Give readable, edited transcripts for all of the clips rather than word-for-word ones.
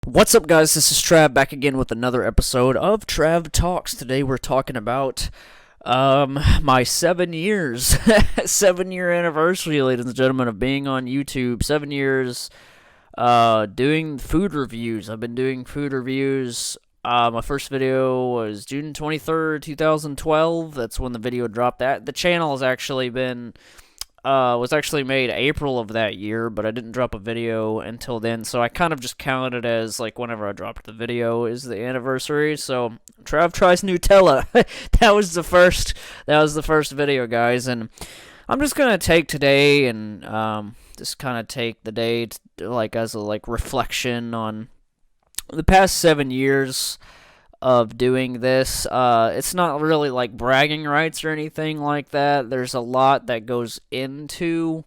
What's up, guys? This is Trav back again with another episode of TravTalks. Today we're talking about my 7 years, 7 year anniversary, ladies and gentlemen, of being on YouTube. 7 years doing food reviews. I've been doing food reviews. My first video was June 23rd, 2012. That's when the video dropped. The channel has actually been was actually made April of that year, but I didn't drop a video until then, so I kind of just counted it as like whenever I dropped the video is the anniversary. So Trav tries Nutella. that was the first video, guys, and I'm just gonna take today and just kind of take the day like as a reflection on the past 7 years of doing this. It's not really like bragging rights or anything like that. There's a lot that goes into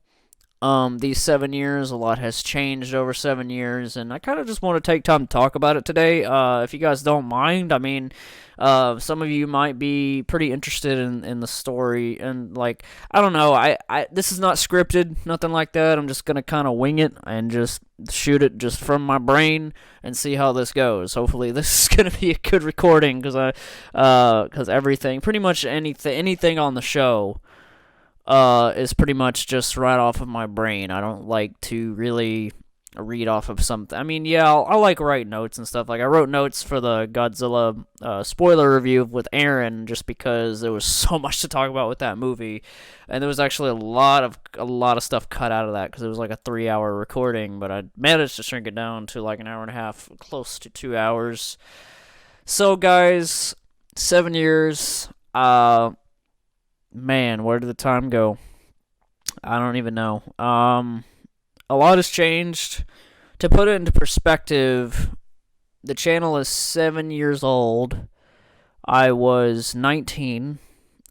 these 7 years. A lot has changed over 7 years, and I kind of just want to take time to talk about it today. If you guys don't mind, I mean, some of you might be pretty interested in the story, and like, I don't know, this is not scripted, nothing like that. I'm just gonna kind of wing it and just shoot it just from my brain and see how this goes. Hopefully this is gonna be a good recording, because everything, pretty much anything on the show is pretty much just right off of my brain. I don't like to really read off of something. I mean, yeah, I like write notes and stuff. Like, I wrote notes for the Godzilla spoiler review with Aaron just because there was so much to talk about with that movie, and there was actually a lot of stuff cut out of that because it was like a 3-hour recording, but I managed to shrink it down to like an hour and a half, close to 2 hours. So, guys, 7 years. Man, where did the time go? I don't even know. A lot has changed. To put it into perspective, the channel is 7 years old. I was 19.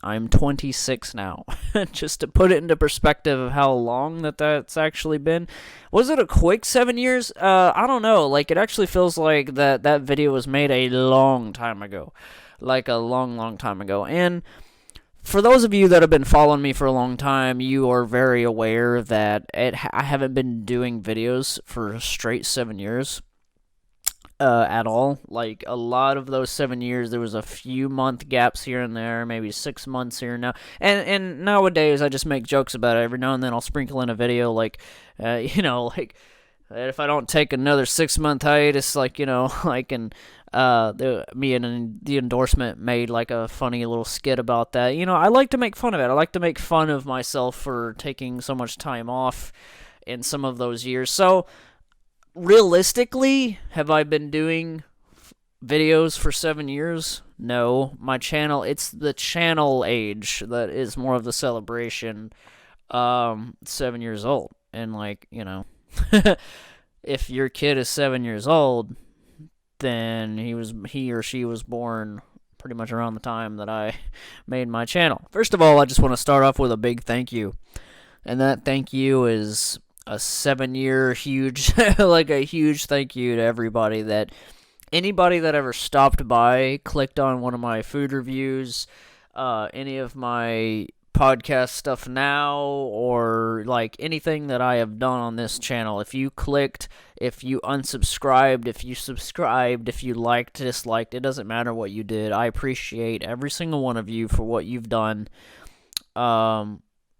I'm 26 now. Just to put it into perspective of how long that's actually been. Was it a quick 7 years? I don't know. Like, it actually feels like that video was made a long time ago. Like a long, long time ago. And for those of you that have been following me for a long time, you are very aware that I haven't been doing videos for a straight 7 years at all. Like, a lot of those 7 years, there was a few month gaps here and there, maybe 6 months here and now. And nowadays, I just make jokes about it. Every now and then, I'll sprinkle in a video, like, like, if I don't take another 6-month hiatus, like, like, and me and the endorsement made like a funny little skit about that. I like to make fun of it. I like to make fun of myself for taking so much time off in some of those years. So, realistically, have I been doing videos for 7 years? No. My channel, it's the channel age that is more of the celebration. 7 years old. And like, if your kid is 7 years old, then he or she was born pretty much around the time that I made my channel. First of all, I just want to start off with a big thank you. And that thank you is a 7-year huge, like a huge thank you to anybody that ever stopped by, clicked on one of my food reviews, any of my podcast stuff now, or like anything that I have done on this channel. If you clicked, if you unsubscribed, if you subscribed, if you liked, disliked, it doesn't matter what you did. I appreciate every single one of you for what you've done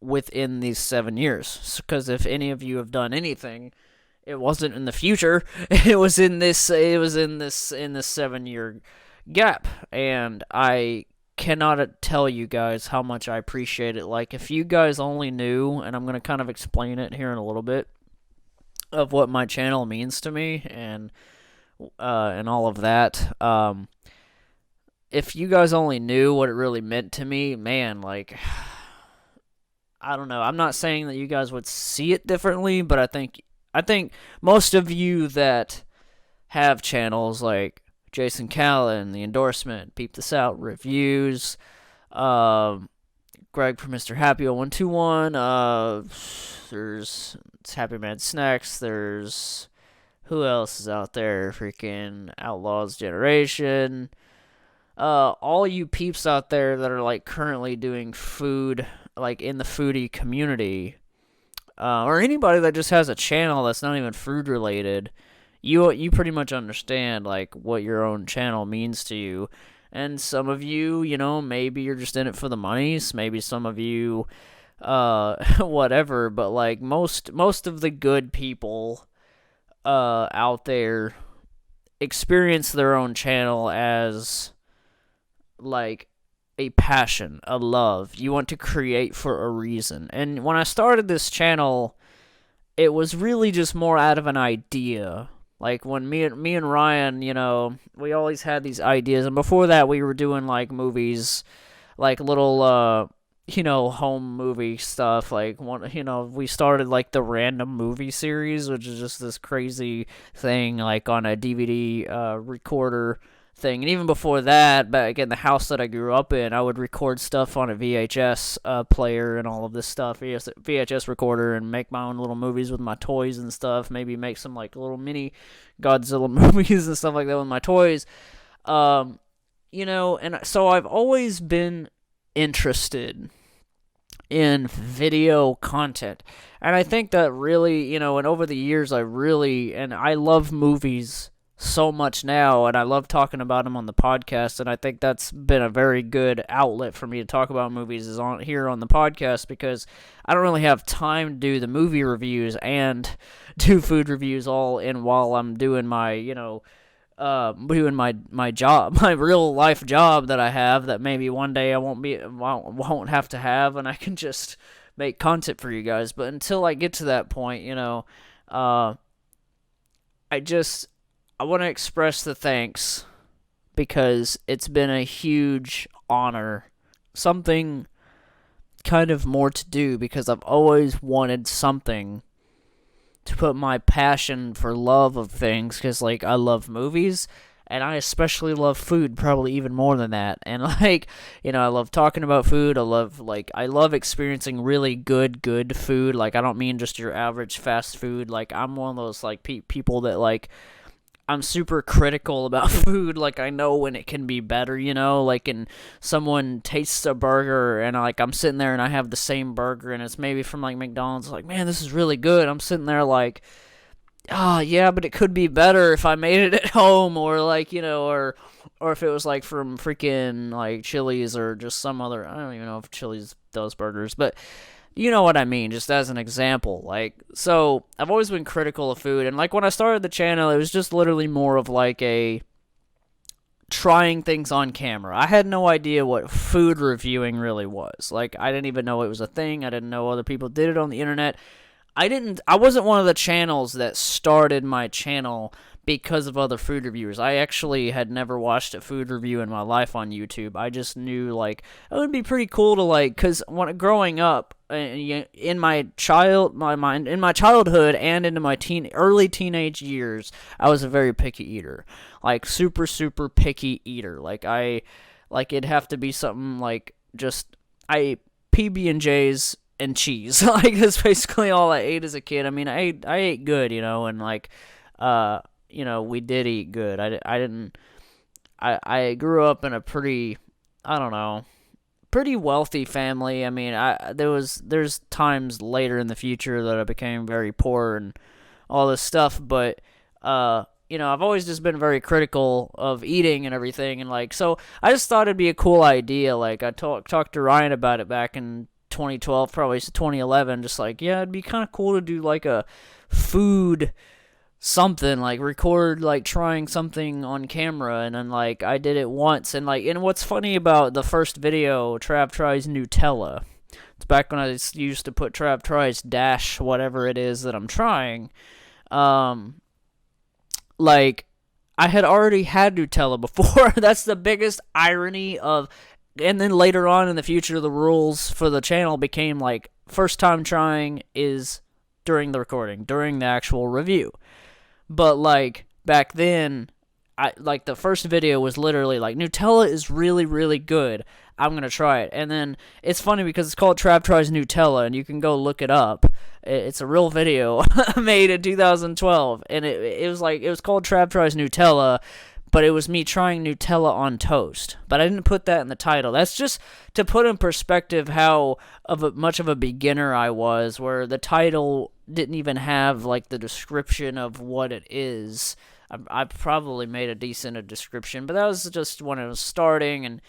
within these 7 years. Because if any of you have done anything, it wasn't in the future. It was in this 7-year gap, and I cannot tell you guys how much I appreciate it. Like, if you guys only knew, and I'm going to kind of explain it here in a little bit, of what my channel means to me, and all of that. If you guys only knew what it really meant to me, man, like, I don't know. I'm not saying that you guys would see it differently, but I think most of you that have channels like Jason Callen, the endorsement, Peep This Out, reviews, Greg from Mr. Happy 0121, there's Happy Man Snacks, there's, who else is out there, freaking Outlaws Generation, all you peeps out there that are like currently doing food, like in the foodie community, or anybody that just has a channel that's not even food related, you pretty much understand like what your own channel means to you. And some of you, maybe you're just in it for the monies. Maybe some of you, whatever. But like most of the good people, out there experience their own channel as like a passion, a love. You want to create for a reason. And when I started this channel, it was really just more out of an idea. Like when me and Ryan, we always had these ideas, and before that we were doing like movies, like little home movie stuff. Like we started like the random movie series, which is just this crazy thing like on a DVD recorder thing. And even before that, back in the house that I grew up in, I would record stuff on a VHS player and all of this stuff, VHS recorder, and make my own little movies with my toys and stuff. Maybe make some like little mini Godzilla movies and stuff like that with my toys. And so I've always been interested in video content. And I think that really, and over the years and I love movies so much now, and I love talking about them on the podcast, and I think that's been a very good outlet for me to talk about movies is on here on the podcast, because I don't really have time to do the movie reviews and do food reviews all in while I'm doing my doing my job, my real life job that I have, that maybe one day I won't have to have, and I can just make content for you guys. But until I get to that point, I want to express the thanks, because it's been a huge honor, something kind of more to do, because I've always wanted something to put my passion for love of things, because like I love movies, and I especially love food, probably even more than that. And like, I love talking about food. I love experiencing really good food. Like, I don't mean just your average fast food. Like, I'm one of those like people that like, I'm super critical about food. Like, I know when it can be better, like, and someone tastes a burger and like I'm sitting there and I have the same burger and it's maybe from like McDonald's, like, man, this is really good. I'm sitting there like, yeah, but it could be better if I made it at home, or like, or if it was like from freaking like Chili's or just some other, I don't even know if Chili's does burgers, but you know what I mean, just as an example. Like, so I've always been critical of food, and like when I started the channel, it was just literally more of like a trying things on camera. I had no idea what food reviewing really was. Like, I didn't even know it was a thing. I didn't know other people did it on the internet. I wasn't one of the channels that started my channel because of other food reviewers. I actually had never watched a food review in my life on YouTube. I just knew, like, it would be pretty cool to, like, because when growing up, in my childhood and into my early teenage years, I was a very picky eater. Like, super, super picky eater. Like, it'd have to be something like just, I ate PB&J's and cheese. Like, that's basically all I ate as a kid. I mean, I ate good, and like, we did eat good. I grew up in a pretty, I don't know, pretty wealthy family. I mean, there's times later in the future that I became very poor and all this stuff, but I've always just been very critical of eating and everything, and like, so I just thought it'd be a cool idea. Like, I talked to Ryan about it back in 2012, probably 2011, just like, yeah, it'd be kind of cool to do like a food something, like record like trying something on camera. And then like I did it once, and like, and what's funny about the first video, Trav Tries Nutella, it's back when I used to put Trav Tries dash whatever it is that I'm trying, like, I had already had Nutella before. That's the biggest irony of. And then later on in the future, the rules for the channel became like, first time trying is during the recording, during the actual review. But like back then, the first video was literally like, Nutella is really, really good. I'm going to try it. And then it's funny because it's called Trav Tries Nutella, and you can go look it up. It's a real video made in 2012. And it was called Trav Tries Nutella, but it was me trying Nutella on toast. But I didn't put that in the title. That's just to put in perspective how much of a beginner I was, where the title didn't even have like the description of what it is. I probably made a decent description, but that was just when it was starting,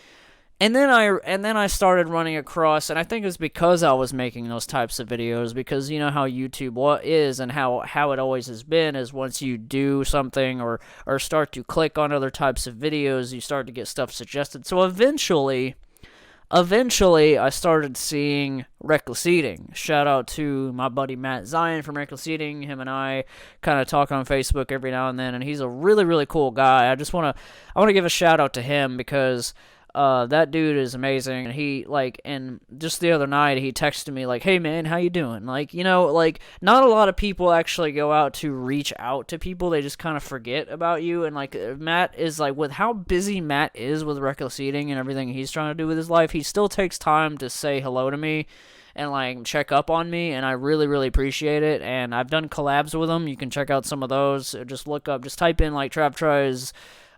and then I started running across, and I think it was because I was making those types of videos, because you know how YouTube is, and how it always has been, is once you do something or start to click on other types of videos, you start to get stuff suggested. So eventually I started seeing Reckless Eating. Shout out to my buddy Matt Zion from Reckless Eating. Him and I kind of talk on Facebook every now and then, and he's a really, really cool guy. I want to give a shout out to him, because that dude is amazing. And he, like, and just the other night, he texted me, like, hey, man, how you doing? Like, you know, like, not a lot of people actually go out to reach out to people. They just kind of forget about you. And, like, Matt is, like, with how busy Matt is with Reckless Eating and everything he's trying to do with his life, he still takes time to say hello to me and, like, check up on me, and I really, really appreciate it. And I've done collabs with him. You can check out some of those. Just type in, like, Trav Tries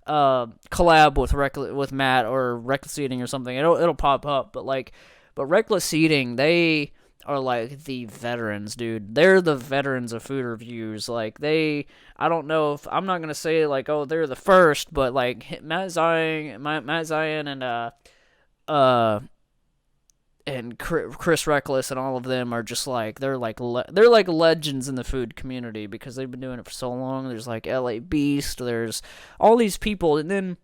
collab with Matt or Reckless Eating or something. It'll pop up. But Reckless Eating, they are like the veterans, dude. They're the veterans of food reviews. Like, I don't know if, I'm not gonna say like, oh, they're the first, but like Matt Zion and Chris Reckless and all of them are just like, they're like legends in the food community, because they've been doing it for so long. There's like LA Beast, there's all these people, and then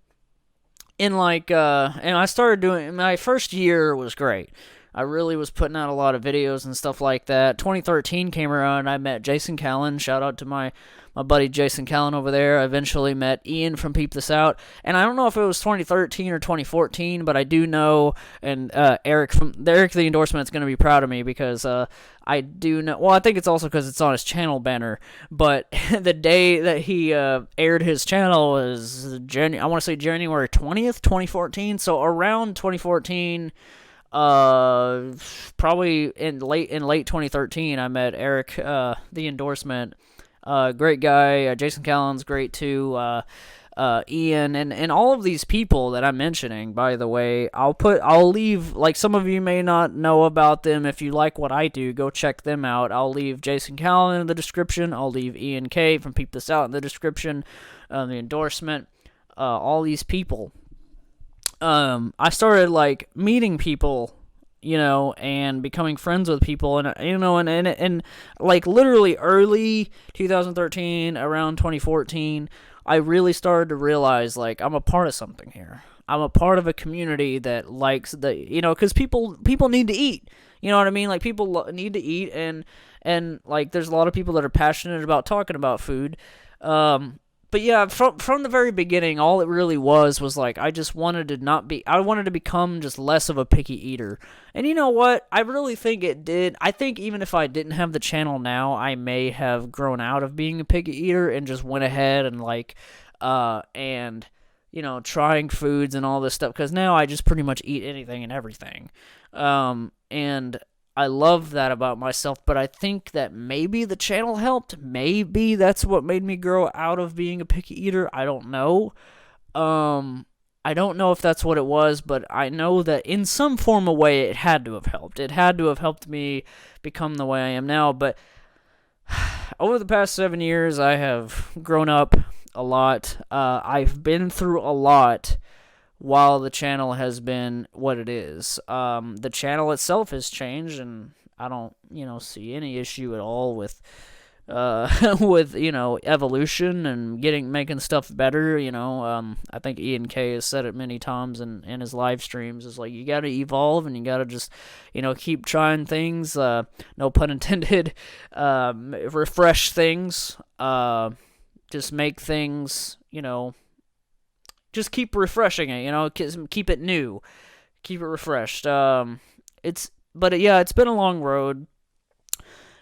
and I started doing, my first year was great. I really was putting out a lot of videos and stuff like that. 2013 came around, and I met Jason Callan. Shout out to my buddy Jason Callan over there. I eventually met Ian from Peep This Out. And I don't know if it was 2013 or 2014, but I do know, and Eric the Endorsement is going to be proud of me, because I do know, well, I think it's also because it's on his channel banner, but the day that he aired his channel was I want to say January 20th, 2014. So around 2014, probably in late 2013, I met Eric, the Endorsement, great guy. Jason Callan's great too. Ian and all of these people that I'm mentioning, by the way, I'll leave, like, some of you may not know about them. If you like what I do, go check them out. I'll leave Jason Callan in the description. I'll leave Ian K from Peep This Out in the description, the Endorsement, all these people. I started, like, meeting people, you know, and becoming friends with people, and, you know, and like, literally early 2013, around 2014, I really started to realize, like, I'm a part of something here. I'm a part of a community that likes the, you know, because people need to eat. You know what I mean? Like, people need to eat, and like, there's a lot of people that are passionate about talking about food. But yeah, from the very beginning, all it really was like, I just wanted to become just less of a picky eater. And you know what? I really think it did. I think even if I didn't have the channel now, I may have grown out of being a picky eater and just went ahead and, like, and, you know, trying foods and all this stuff. Because now I just pretty much eat anything and everything. And I love that about myself, but I think that maybe the channel helped. Maybe that's what made me grow out of being a picky eater. I don't know. I don't know if that's what it was, but I know that in some form of way it had to have helped. It had to have helped me become the way I am now. But over the past 7 years, I have grown up a lot. I've been through a lot while the channel has been what it is. The channel itself has changed, and I don't, you know, see any issue at all with with, you know, evolution and making stuff better. You know, I think Ian K has said it many times in his live streams. Is like, you got to evolve, and you got to just, you know, keep trying things. No pun intended. Refresh things. Just make things, you know, just keep refreshing it, you know, keep it new, keep it refreshed. It's been a long road.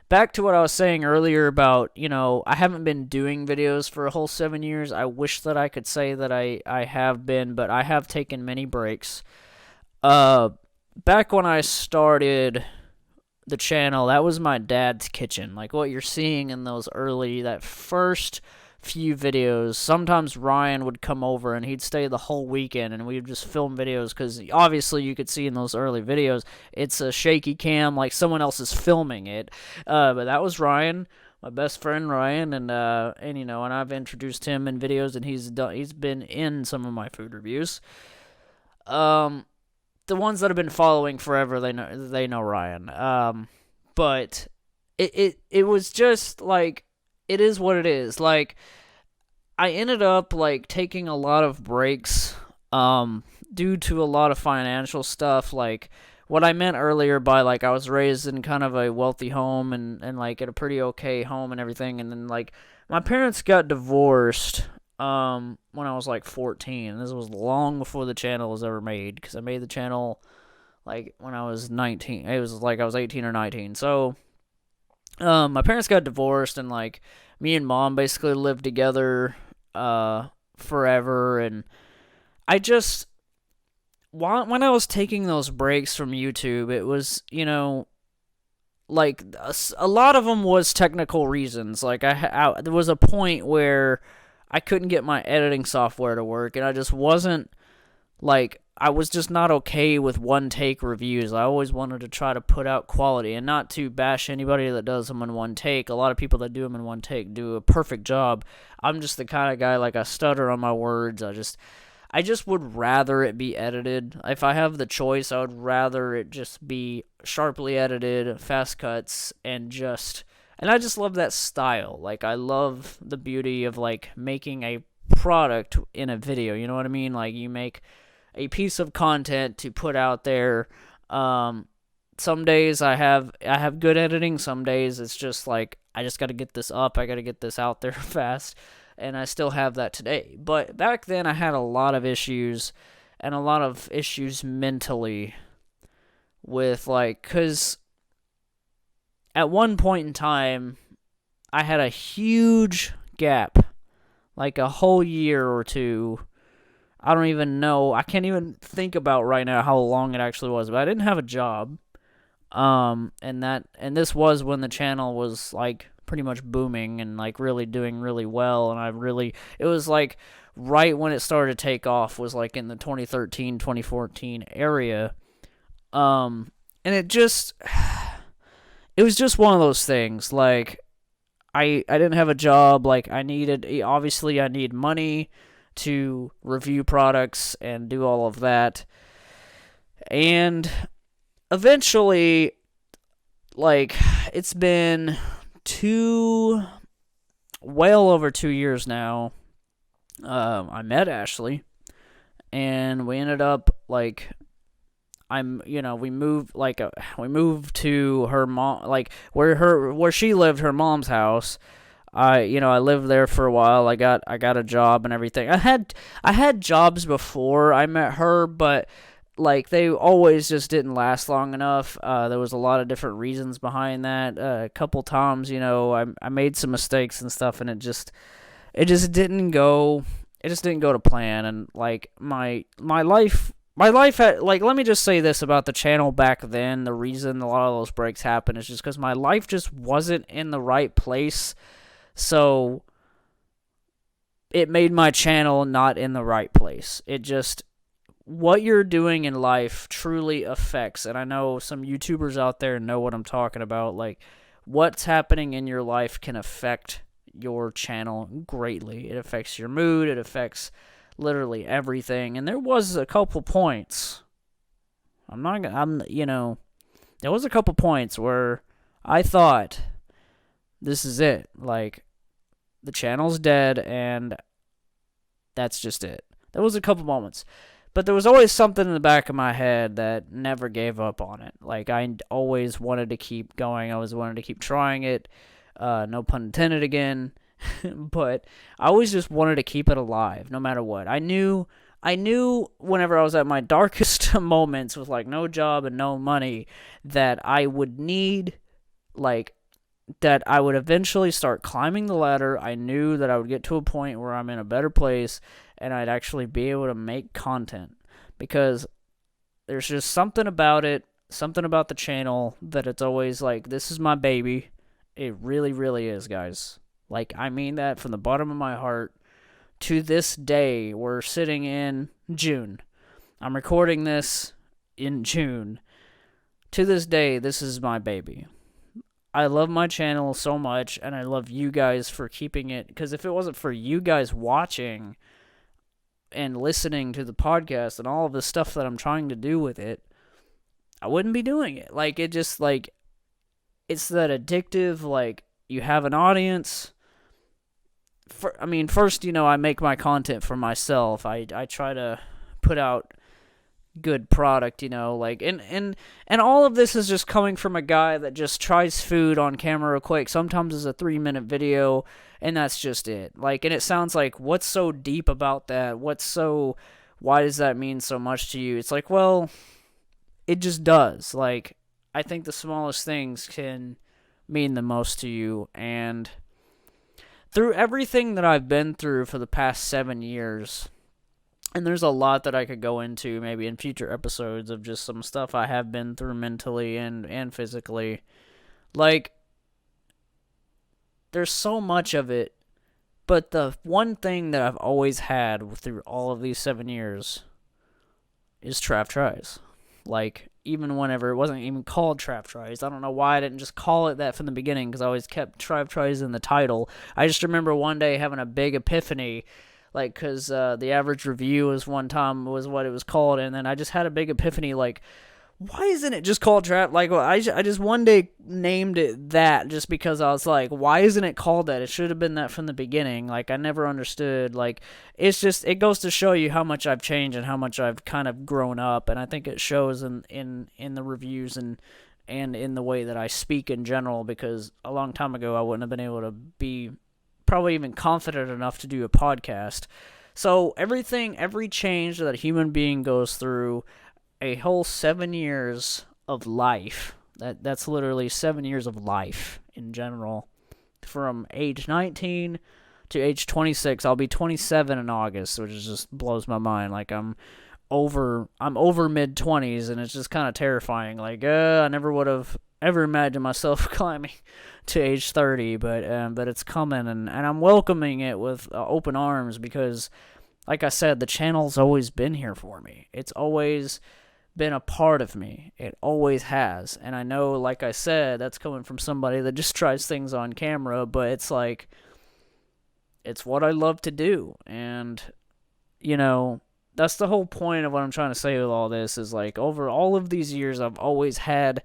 Back to what I was saying earlier about, you know, I haven't been doing videos for a whole 7 years. I wish that I could say that I have been, but I have taken many breaks. Back when I started the channel, that was my dad's kitchen. Like what you're seeing in that first few videos. Sometimes Ryan would come over and he'd stay the whole weekend and we'd just film videos because obviously you could see in those early videos it's a shaky cam like someone else is filming it. But that was Ryan, my best friend Ryan, and and I've introduced him in videos and he's been in some of my food reviews. The ones that have been following forever, they know Ryan. But it was just like, it is what it is. Like, I ended up like taking a lot of breaks due to a lot of financial stuff. Like what I meant earlier by like I was raised in kind of a wealthy home and like at a pretty okay home and everything, and then like my parents got divorced when I was like 14. This was long before the channel was ever made, because I made the channel like when I was 19. It was like I was 18 or 19. So my parents got divorced, and like me and mom basically lived together forever. And I just, when I was taking those breaks from YouTube, it was, like a lot of them was technical reasons. Like there was a point where I couldn't get my editing software to work, and I just wasn't, like, I was just not okay with one-take reviews. I always wanted to try to put out quality, and not to bash anybody that does them in one take. A lot of people that do them in one take do a perfect job. I'm just the kind of guy, like, I stutter on my words. I just would rather it be edited. If I have the choice, I would rather it just be sharply edited, fast cuts, and I just love that style. Like, I love the beauty of, like, making a product in a video. You know what I mean? Like, you make a piece of content to put out there. Some days I have good editing. Some days it's just like, I just got to get this up. I got to get this out there fast. And I still have that today. But back then I had a lot of issues, and a lot of issues mentally with, like, because at one point in time, I had a huge gap, like a whole year or two. I don't even know. I can't even think about right now how long it actually was, but I didn't have a job. And this was when the channel was like pretty much booming and like really doing really well. And it was like right when it started to take off was like in the 2013, 2014 area. And it was just one of those things. Like, I didn't have a job. Like, obviously I need money to review products and do all of that. And eventually, like, it's been well over 2 years now. I met Ashley, and we ended up, like, we moved to her mom, like, where she lived, her mom's house. I lived there for a while. I got a job and everything. I had jobs before I met her, but like they always just didn't last long enough. There was a lot of different reasons behind that. A couple times, I made some mistakes and stuff, and it just didn't go. It just didn't go to plan. And like my life had, like, let me just say this about the channel back then. The reason a lot of those breaks happened is just because my life just wasn't in the right place. So it made my channel not in the right place. What you're doing in life truly affects, and I know some YouTubers out there know what I'm talking about, like, what's happening in your life can affect your channel greatly. It affects your mood, it affects literally everything. And there was a couple points, there was a couple points where I thought, this is it. Like, the channel's dead, and that's just it. There was a couple moments. But there was always something in the back of my head that never gave up on it. Like, I always wanted to keep going. I always wanted to keep trying it. No pun intended again. But I always just wanted to keep it alive, no matter what. I knew whenever I was at my darkest moments with, like, no job and no money, that I would need, like, that I would eventually start climbing the ladder. I knew that I would get to a point where I'm in a better place and I'd actually be able to make content, because there's just something about it, something about the channel, that it's always like, this is my baby. It really, really is, guys. Like, I mean that from the bottom of my heart. To this day, we're sitting in June. I'm recording this in June. To this day, this is my baby. I love my channel so much, and I love you guys for keeping it, because if it wasn't for you guys watching and listening to the podcast and all of the stuff that I'm trying to do with it, I wouldn't be doing it. Like, it just, like, it's that addictive, like, you have an audience. First, I make my content for myself. I try to put out good product, like, and all of this is just coming from a guy that just tries food on camera real quick. Sometimes it's a 3-minute video, and that's just it. Like, and it sounds like, what's so deep about that? Why does that mean so much to you? It's like, well, it just does. Like, I think the smallest things can mean the most to you, and through everything that I've been through for the past 7 years, and there's a lot that I could go into maybe in future episodes of just some stuff I have been through mentally and physically. Like, there's so much of it, but the one thing that I've always had through all of these 7 years is Trav Tries. Like, even whenever it wasn't even called Trav Tries. I don't know why I didn't just call it that from the beginning, because I always kept Trav Tries in the title. I just remember one day having a big epiphany, like, because the average review was one time was what it was called, and then I just had a big epiphany, like, why isn't it just called Trav? Like, well, I just one day named it that just because I was like, why isn't it called that? It should have been that from the beginning. Like, I never understood. Like, it's just, it goes to show you how much I've changed and how much I've kind of grown up, and I think it shows in the reviews and in the way that I speak in general, because a long time ago I wouldn't have been able to be probably even confident enough to do a podcast. So every change that a human being goes through, a whole 7 years of life, that's literally 7 years of life in general, from age 19 to age 26. I'll be 27 in August, which just blows my mind. Like, I'm over mid-20s, and it's just kind of terrifying. Like, I never would have ever imagined myself climbing to age 30, but it's coming, and I'm welcoming it with open arms, because, like I said, the channel's always been here for me. It's always been a part of me. It always has. And I know, like I said, that's coming from somebody that just tries things on camera, but it's like, it's what I love to do. And, that's the whole point of what I'm trying to say with all this, is like, over all of these years, I've always had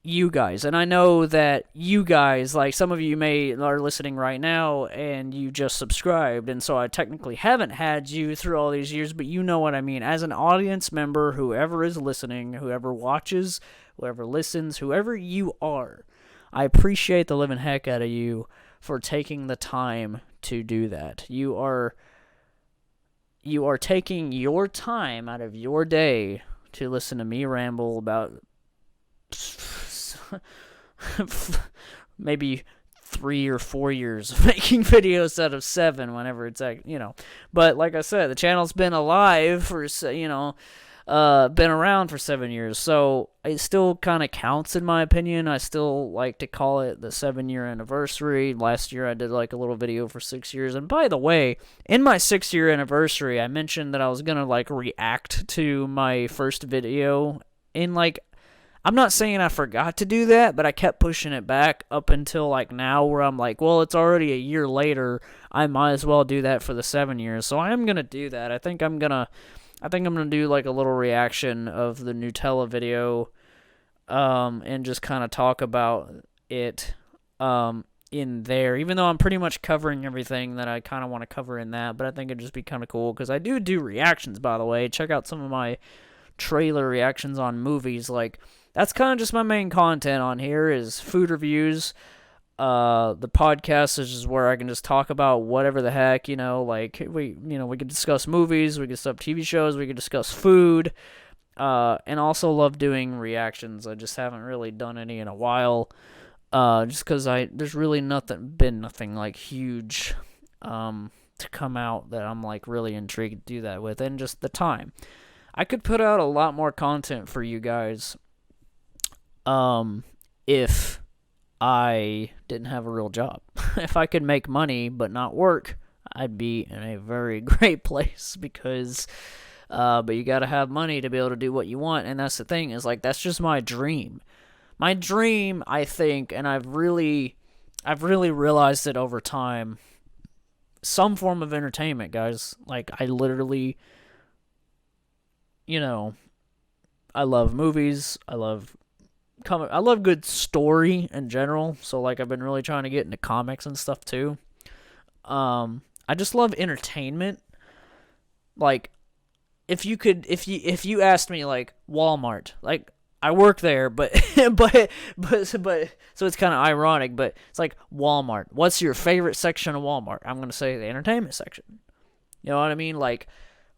you guys. And I know that you guys, like, some of you are listening right now and you just subscribed, and so I technically haven't had you through all these years, but you know what I mean. As an audience member, whoever is listening, whoever watches, whoever listens, whoever you are, I appreciate the living heck out of you for taking the time to do that. You are taking your time out of your day to listen to me ramble about maybe 3 or 4 years of making videos out of 7, whenever it's but like I said, the channel's been alive for been around for 7 years, so it still kind of counts in my opinion. I still like to call it the 7-year anniversary. Last year I did like a little video for 6 years, and by the way, in my 6-year anniversary I mentioned that I was gonna like react to my first video in like, I'm not saying I forgot to do that, but I kept pushing it back up until like now, where I'm like, well, it's already a year later, I might as well do that for the 7 years. So I am going to do that. I think I'm going to do like a little reaction of the Nutella video, and just kind of talk about it, in there, even though I'm pretty much covering everything that I kind of want to cover in that, but I think it'd just be kind of cool, because I do reactions, by the way. Check out some of my trailer reactions on movies. Like, that's kind of just my main content on here, is food reviews. The podcast is just where I can just talk about whatever the heck, like we could discuss movies, we could discuss TV shows, we could discuss food, and also love doing reactions. I just haven't really done any in a while, just because there's really been nothing like huge, to come out that I'm like really intrigued to do that with, and just the time. I could put out a lot more content for you guys, if I didn't have a real job. If I could make money but not work, I'd be in a very great place because, but you gotta have money to be able to do what you want, and that's the thing, is like, that's just my dream. My dream, I think, and I've really realized it over time, some form of entertainment, guys. Like, I literally, I love movies, I love good story in general, so like I've been really trying to get into comics and stuff too. I just love entertainment. Like, if you asked me, like, Walmart, like, I work there, but so it's kind of ironic, but it's like, Walmart, what's your favorite section of Walmart? I'm going to say the entertainment section. You know what I mean? Like,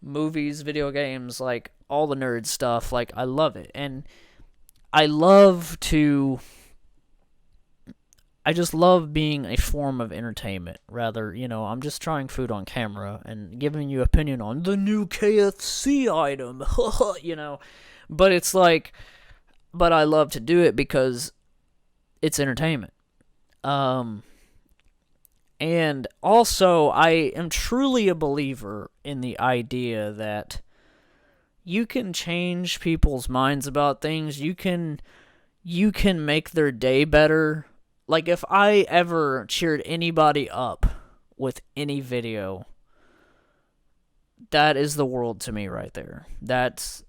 movies, video games, like, all the nerd stuff, like, I love it. And I just love being a form of entertainment. Rather, I'm just trying food on camera and giving you opinion on the new KFC item, But it's like, but I love to do it because it's entertainment. And also, I am truly a believer in the idea that you can change people's minds about things. You can make their day better. Like, if I ever cheered anybody up with any video, that is the world to me right there. That's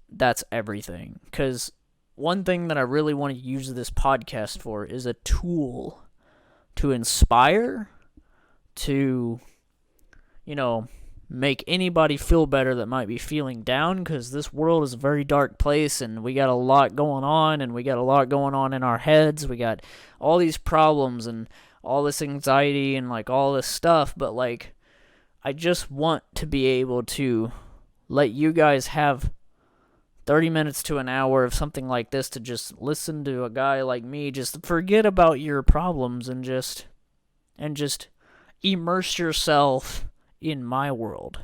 everything. Because one thing that I really want to use this podcast for is a tool to inspire, to, make anybody feel better that might be feeling down, because this world is a very dark place, and we got a lot going on, and we got a lot going on in our heads. We got all these problems and all this anxiety and, like, all this stuff, but, like, I just want to be able to let you guys have 30 minutes to an hour of something like this to just listen to a guy like me just forget about your problems and just immerse yourself in my world.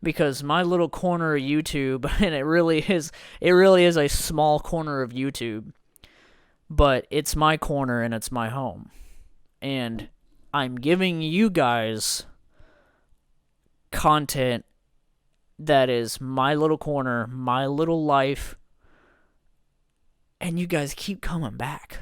Because my little corner of YouTube, and it really is a small corner of YouTube, but it's my corner and it's my home. And I'm giving you guys content that is my little corner, my little life, and you guys keep coming back.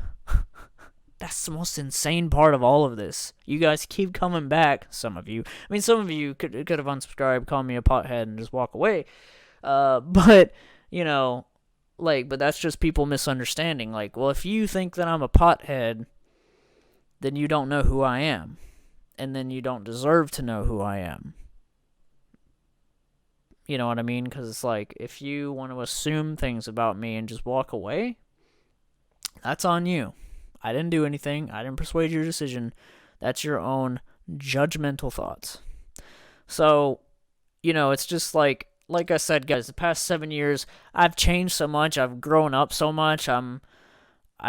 That's the most insane part of all of this. You guys keep coming back. Some of you could have unsubscribed, called me a pothead, and just walk away. But that's just people misunderstanding. Like, well, if you think that I'm a pothead, then you don't know who I am. And then you don't deserve to know who I am. You know what I mean? Because it's like, if you want to assume things about me and just walk away, that's on you. I didn't do anything. I didn't persuade your decision. That's your own judgmental thoughts. So, it's just like I said, guys, the past 7 years, I've changed so much. I've grown up so much. I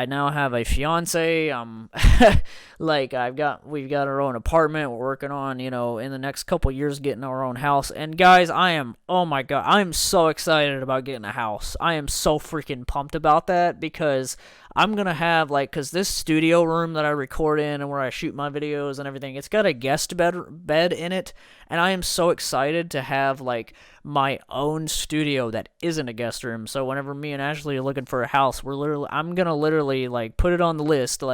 now have a fiance. We've got our own apartment. We're working on, in the next couple years getting our own house. And guys, oh my God, I'm so excited about getting a house. I am so freaking pumped about that, because I'm going to have, because this studio room that I record in and where I shoot my videos and everything, it's got a guest bed in it. And I am so excited to have, my own studio that isn't a guest room. So whenever me and Ashley are looking for a house, I'm going to literally, put it on the list,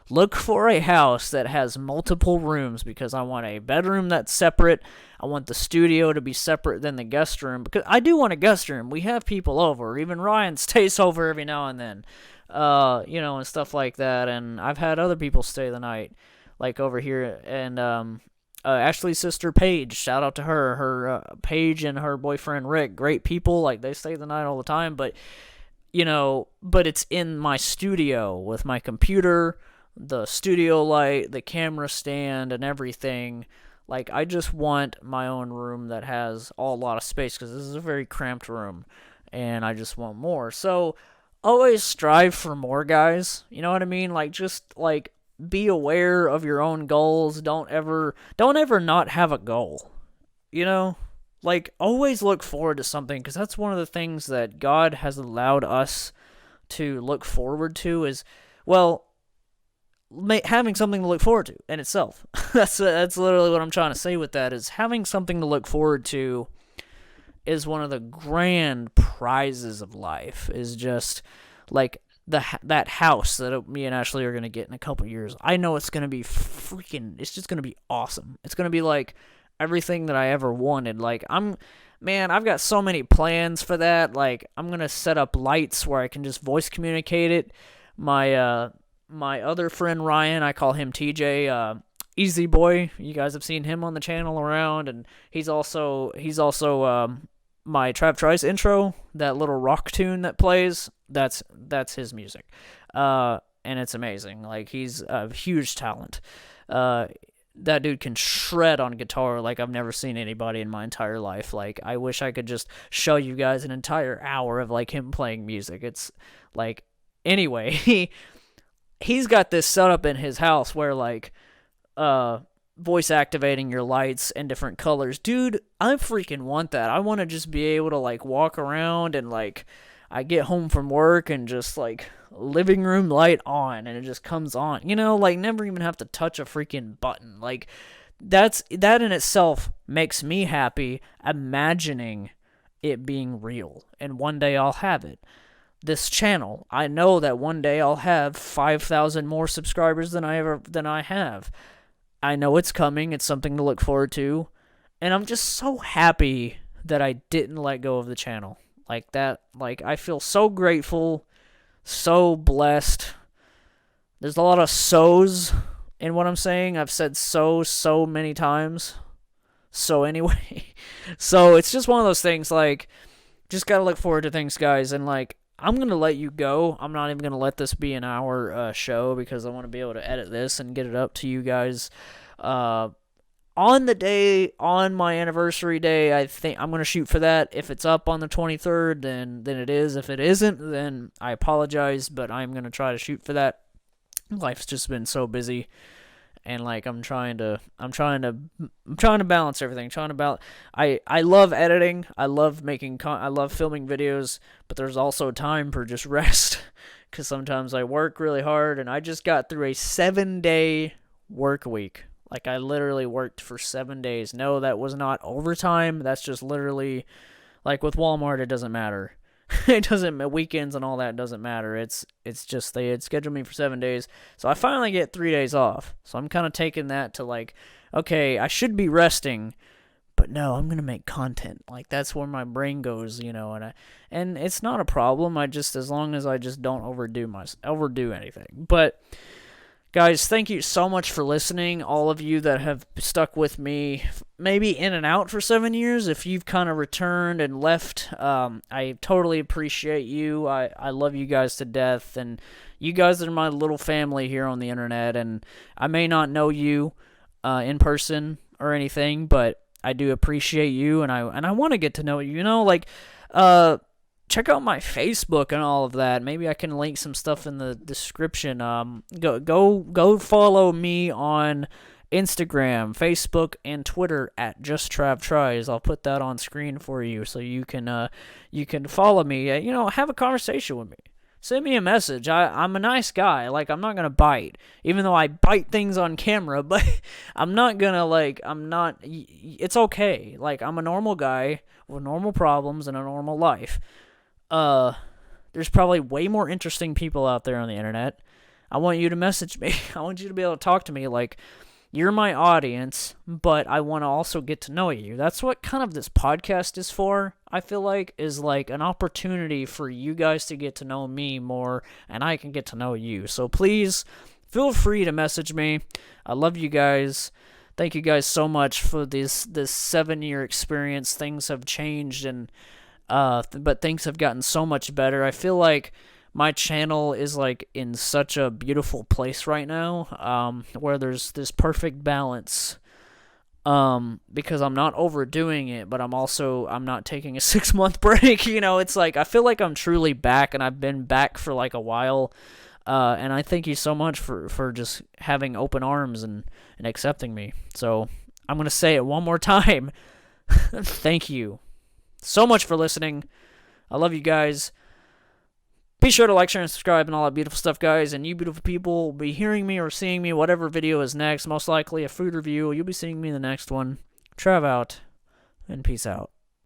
look for a house that has multiple rooms, because I want a bedroom that's separate. I want the studio to be separate than the guest room, because I do want a guest room. We have people over. Even Ryan stays over every now and then, and stuff like that. And I've had other people stay the night, over here. And Ashley's sister Paige, shout out to her. Paige and her boyfriend Rick, great people. They stay the night all the time. But it's in my studio with my computer, the studio light, the camera stand, and everything. I just want my own room that has a lot of space, because this is a very cramped room, and I just want more. So, always strive for more, guys. You know what I mean? Be aware of your own goals. Don't ever not have a goal. Always look forward to something, because that's one of the things that God has allowed us to look forward to is, well, having something to look forward to in itself. That's literally what I'm trying to say with that, is having something to look forward to is one of the grand prizes of life. Is just like that house that me and Ashley are gonna get in a couple years. I know it's gonna be it's just gonna be awesome. It's gonna be like everything that I ever wanted. Like I've got so many plans for that. Like I'm gonna set up lights where I can just voice communicate it. My other friend Ryan, I call him TJ, Easy Boy. You guys have seen him on the channel around, and he's also my TravTalks intro, that little rock tune that plays. That's his music, and it's amazing. Like he's a huge talent. That dude can shred on guitar like I've never seen anybody in my entire life. Like I wish I could just show you guys an entire hour of like him playing music. It's like, anyway, he's got this set up in his house where like voice activating your lights and different colors. Dude, I freaking want that. I want to just be able to like walk around and like I get home from work and just like living room light on and it just comes on. You know, like never even have to touch a freaking button. Like that in itself makes me happy, imagining it being real. And one day I'll have it. This channel, I know that one day I'll have 5,000 more subscribers than I have. I know it's coming. It's something to look forward to. And I'm just so happy that I didn't let go of the channel. Like that, like I feel so grateful, so blessed. There's a lot of so's in what I'm saying. I've said so many times. So anyway, so it's just one of those things, like, just gotta look forward to things, guys. And like, I'm going to let you go. I'm not even going to let this be an hour show, because I want to be able to edit this and get it up to you guys. On my anniversary day, I think I'm going to shoot for that. If it's up on the 23rd, then it is. If it isn't, then I apologize, but I'm going to try to shoot for that. Life's just been so busy. And like I'm trying to balance everything. I love editing. I love I love filming videos, but there's also time for just rest, because sometimes I work really hard. And I just got through a 7-day work week. Like I literally worked for 7 days. No, that was not overtime. That's just literally, like with Walmart, it doesn't matter. It doesn't, weekends and all that doesn't matter. It's just they had scheduled me for 7 days. So I finally get 3 days off. So I'm kind of taking that to like, okay, I should be resting, but no, I'm going to make content. Like that's where my brain goes, you know, and it's not a problem. As long as I just don't overdo anything. But guys, thank you so much for listening. All of you that have stuck with me, maybe in and out for 7 years. If you've kind of returned and left, I totally appreciate you. I love you guys to death, and you guys are my little family here on the internet. And I may not know you in person or anything, but I do appreciate you, and I want to get to know you. You know, like check out my Facebook and all of that. Maybe I can link some stuff in the description. Go follow me on Instagram, Facebook, and Twitter at Just Trav Tries. I'll put that on screen for you so you can follow me. You know, have a conversation with me. Send me a message. I'm a nice guy. Like, I'm not gonna bite, even though I bite things on camera. But I'm not gonna It's okay. Like, I'm a normal guy with normal problems and a normal life. There's probably way more interesting people out there on the internet. I want you to message me. I want you to be able to talk to me. Like, you're my audience, but I want to also get to know you. That's what kind of this podcast is for, I feel like, is like an opportunity for you guys to get to know me more, and I can get to know you. So please, feel free to message me. I love you guys. Thank you guys so much for this 7-year experience. Things have changed, and but things have gotten so much better. I feel like my channel is like in such a beautiful place right now, where there's this perfect balance, because I'm not overdoing it, but I'm not taking a 6-month break. You know, it's like I feel like I'm truly back, and I've been back for like a while. And I thank you so much for just having open arms and accepting me. So I'm gonna say it one more time. Thank you so much for listening. I love you guys. Be sure to like, share, and subscribe and all that beautiful stuff, guys. And you beautiful people will be hearing me or seeing me, whatever video is next. Most likely a food review. You'll be seeing me in the next one. Trav out, and peace out.